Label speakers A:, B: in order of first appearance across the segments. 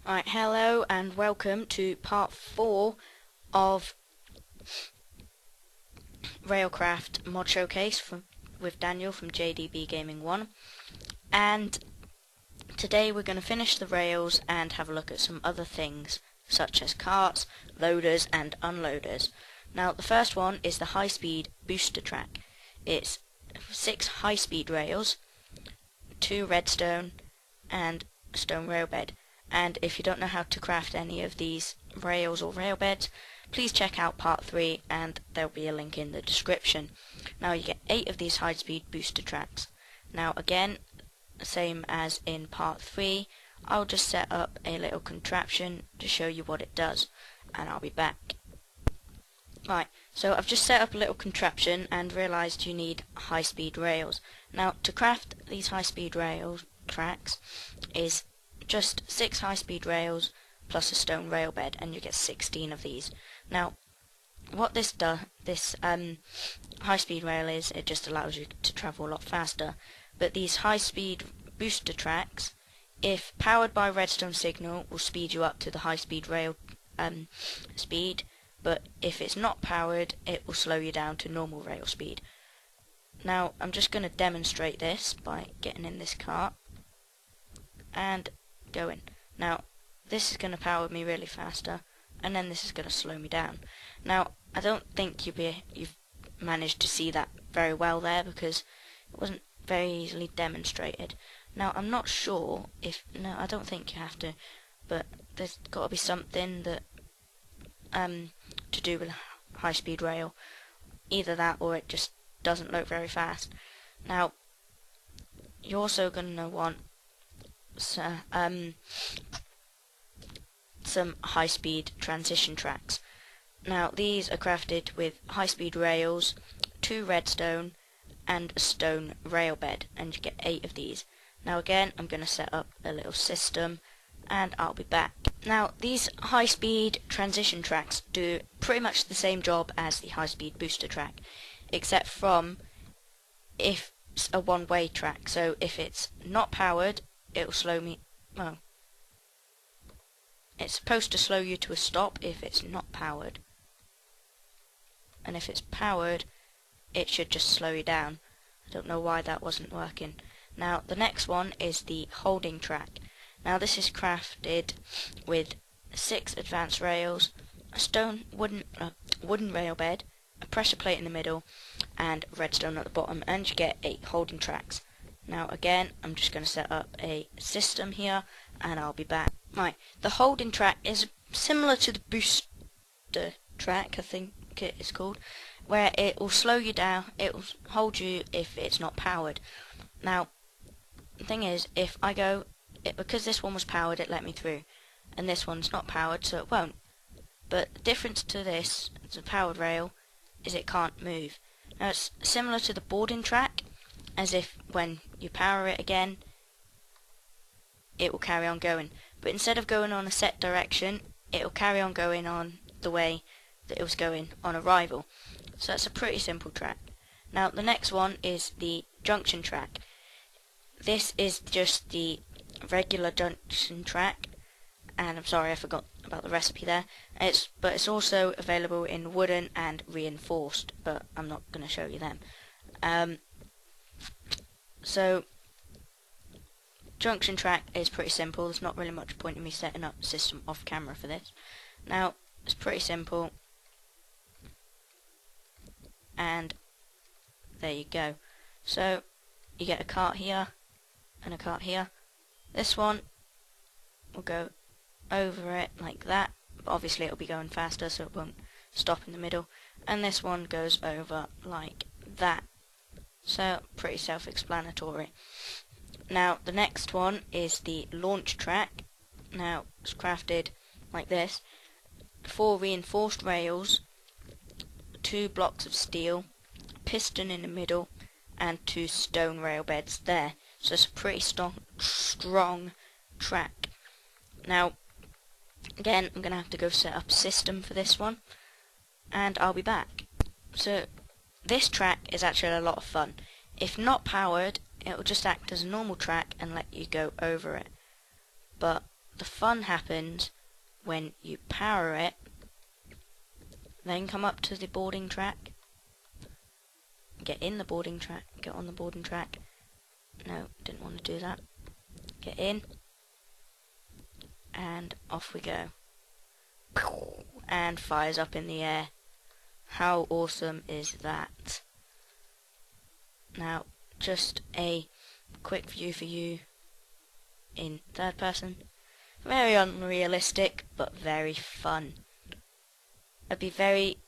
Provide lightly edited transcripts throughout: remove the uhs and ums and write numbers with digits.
A: Right, hello and welcome to part 4 of Railcraft mod showcase with Daniel from JDB Gaming 1, and today we're going to finish the rails and have a look at some other things such as carts, loaders and unloaders. Now the first one is the high speed booster track. It's 6 high speed rails, 2 redstone and a stone rail bed. And if you don't know how to craft any of these rails or rail beds, please check out part 3 and there'll be a link in the description. Now you get 8 of these high speed booster tracks. Now again, same as in part 3, I'll just set up a little contraption to show you what it does, and I'll be back. Right, so I've just set up a little contraption and realised you need high speed rails. Now to craft these high speed rail tracks is just 6 high-speed rails plus a stone rail bed, and you get 16 of these. Now, what this high-speed rail is, it just allows you to travel a lot faster. But these high-speed booster tracks, if powered by redstone signal, will speed you up to the high-speed rail speed. But if it's not powered, it will slow you down to normal rail speed. Now, I'm just going to demonstrate this by getting in this cart and going. Now this is going to power me really faster, and then this is going to slow me down. Now I don't think you've managed to see that very well there because it wasn't very easily demonstrated. Now I'm not sure if, no, I don't think you have to, but there's got to be something that to do with high speed rail, either that or it just doesn't look very fast. Now you're also going to want some high-speed transition tracks. Now these are crafted with high-speed rails, 2 redstone and a stone rail bed, and you get 8 of these. Now again, I'm going to set up a little system and I'll be back. Now these high-speed transition tracks do pretty much the same job as the high-speed booster track, except from if it's a one-way track. So if it's not powered, it'll slow me, well, it's supposed to slow you to a stop if it's not powered, and if it's powered it should just slow you down. I don't know why that wasn't working. Now the next one is the holding track. Now this is crafted with 6 advanced rails, a stone wooden rail bed, a pressure plate in the middle and redstone at the bottom, and you get 8 holding tracks. Now again, I'm just going to set up a system here and I'll be back. Right, the holding track is similar to the booster track, I think it is called, where it will slow you down, it will hold you if it's not powered. Now, the thing is, if I go, because this one was powered, it let me through, and this one's not powered, so it won't. But the difference to this, it's a powered rail, is it can't move. Now it's similar to the boarding track, as if when you power it again it will carry on going, but instead of going on a set direction it will carry on going on the way that it was going on arrival. So that's a pretty simple track. Now the next one is the junction track. This is just the regular junction track, and I'm sorry I forgot about the recipe there. But it's also available in wooden and reinforced, but I'm not going to show you them. So junction track is pretty simple. There's not really much point in me setting up the system off camera for this. Now it's pretty simple, and there you go. So you get a cart here and a cart here. This one will go over it like that, but obviously it'll be going faster so it won't stop in the middle, and this one goes over like that. So pretty self-explanatory. Now the next one is the launch track. Now it's crafted like this: 4 reinforced rails, 2 blocks of steel, a piston in the middle, and 2 stone rail beds there. So it's a pretty strong track. Now again, I'm going to have to go set up a system for this one, and I'll be back. So this track is actually a lot of fun. If not powered, it will just act as a normal track and let you go over it. But the fun happens when you power it, then come up to the boarding track, get in the boarding track, get on the boarding track. No, didn't want to do that. Get in, and off we go. And fires up in the air. How awesome is that? Now, just a quick view for you in third person. Very unrealistic, but very fun. It'd be very...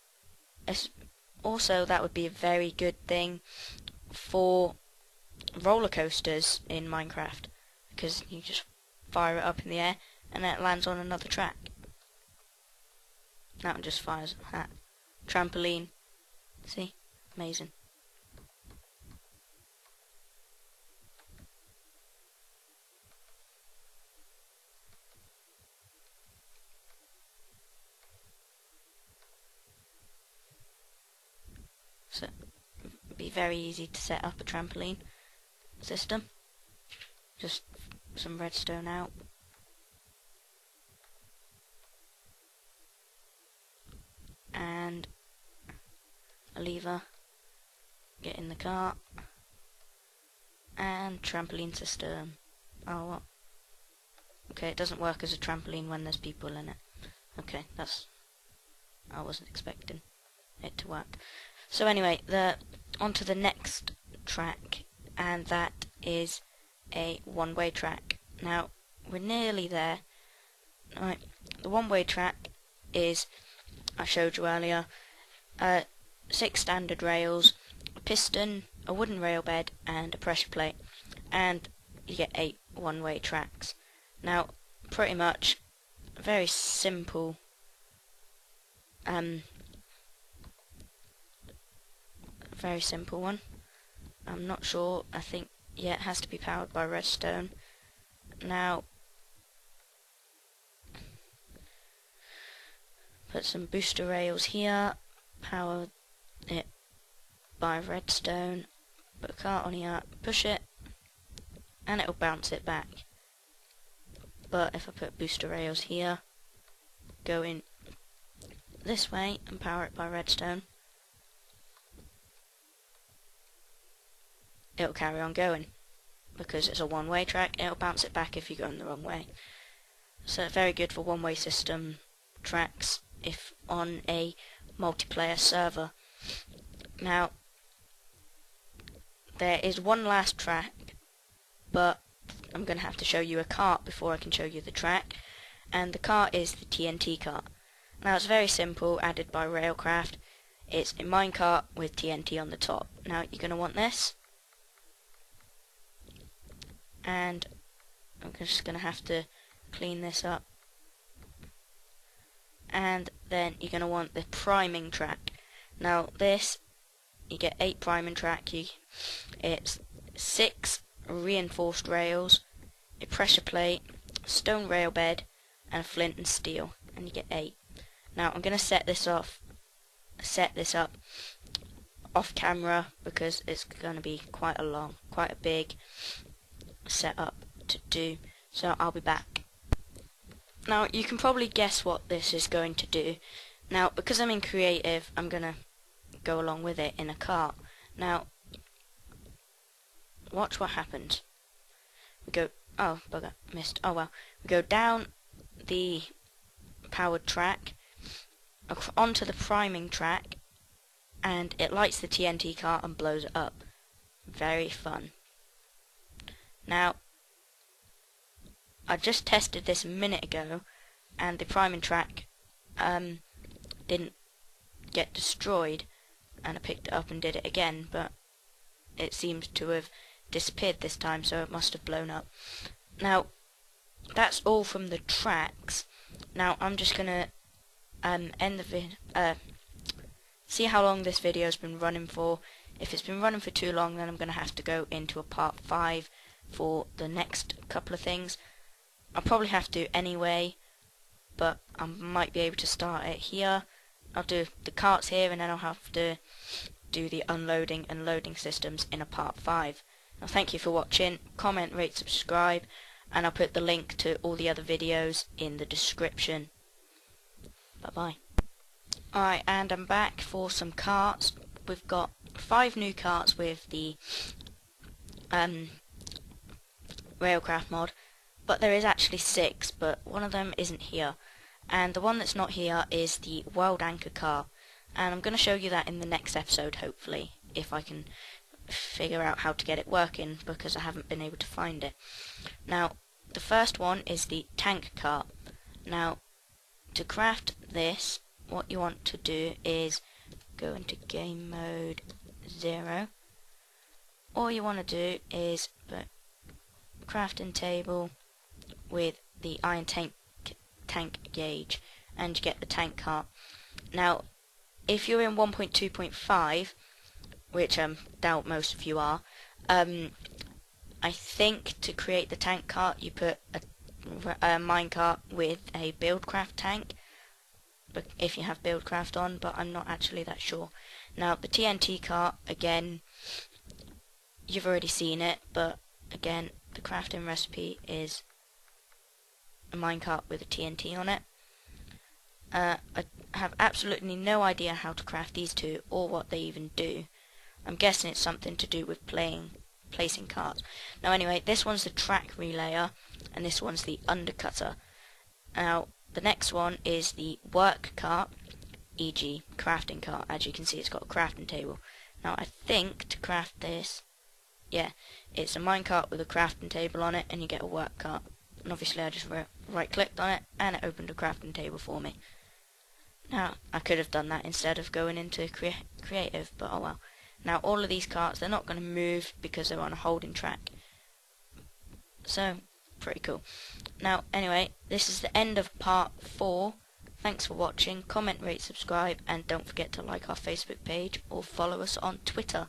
A: Also, that would be a very good thing for roller coasters in Minecraft, because you just fire it up in the air and then it lands on another track. That one just fires at trampoline. See? Amazing. So it'd be very easy to set up a trampoline system. Just some redstone out. And a lever. Get in the cart. And trampoline system. Oh, what? Okay, it doesn't work as a trampoline when there's people in it. Okay, I wasn't expecting it to work. So anyway, onto the next track, and that is a one-way track. Now, we're nearly there. Right, the one-way track is, I showed you earlier, 6 standard rails, a piston, a wooden rail bed, and a pressure plate, and you get 8 one-way tracks. Now, pretty much, very simple. Very simple one. I'm not sure. I think, yeah, it has to be powered by redstone. Now, put some booster rails here, power it by redstone, put a cart on here, push it, and it'll bounce it back. But if I put booster rails here, going this way and power it by redstone, it'll carry on going. Because it's a one-way track, it'll bounce it back if you go in the wrong way. So very good for one-way system tracks if on a multiplayer server. Now, there is one last track, but I'm going to have to show you a cart before I can show you the track, and the cart is the TNT cart. Now, it's very simple, added by Railcraft. It's a minecart with TNT on the top. Now, you're going to want this, and I'm just going to have to clean this up. And then you're going to want the priming track. Now this, you get 8 priming track. It's 6 reinforced rails, a pressure plate, stone rail bed, and a flint and steel, and you get 8. Now I'm going to set this up off camera because it's going to be quite a big setup to do. So I'll be back. Now you can probably guess what this is going to do. Now because I'm in creative, I'm going to go along with it in a cart. Now watch what happens. We go, oh bugger, missed, oh well. We go down the powered track, onto the priming track, and it lights the TNT cart and blows it up. Very fun. Now, I just tested this a minute ago, and the priming track didn't get destroyed, and I picked it up and did it again, but it seems to have disappeared this time, so it must have blown up. Now, that's all from the tracks. Now, I'm just gonna end the video. See how long this video has been running for. If it's been running for too long, then I'm gonna have to go into a part 5 for the next couple of things. I'll probably have to anyway, but I might be able to start it here. I'll do the carts here, and then I'll have to do the unloading and loading systems in a part 5. Now thank you for watching. Comment, rate, subscribe, and I'll put the link to all the other videos in the description. Bye bye. Alright, and I'm back for some carts. We've got 5 new carts with the railcraft mod, but there is actually 6, but one of them isn't here, and the one that's not here is the world anchor car, and I'm going to show you that in the next episode, hopefully, if I can figure out how to get it working, because I haven't been able to find it. Now, the first one is the tank cart. Now, to craft this, what you want to do is go into game mode 0. All you want to do is put crafting table with the iron tank gauge, and you get the tank cart. Now, if you're in 1.2.5, which I doubt most of you are, I think to create the tank cart you put a minecart with a buildcraft tank, but if you have buildcraft on, but I'm not actually that sure. Now the TNT cart, again, you've already seen it, but again, the crafting recipe is a minecart with a TNT on it. I have absolutely no idea how to craft these two or what they even do. I'm guessing it's something to do with placing carts. Now anyway, this one's the track relayer and this one's the undercutter. Now the next one is the work cart, e.g. crafting cart. As you can see, it's got a crafting table. Now I think to craft this, yeah, it's a minecart with a crafting table on it and you get a work cart. And obviously I just right clicked on it and it opened a crafting table for me. Now I could have done that instead of going into creative, but oh well. Now all of these carts, they're not going to move because they're on a holding track. So, pretty cool. Now anyway, this is the end of part 4. Thanks for watching. Comment, rate, subscribe, and don't forget to like our Facebook page or follow us on Twitter.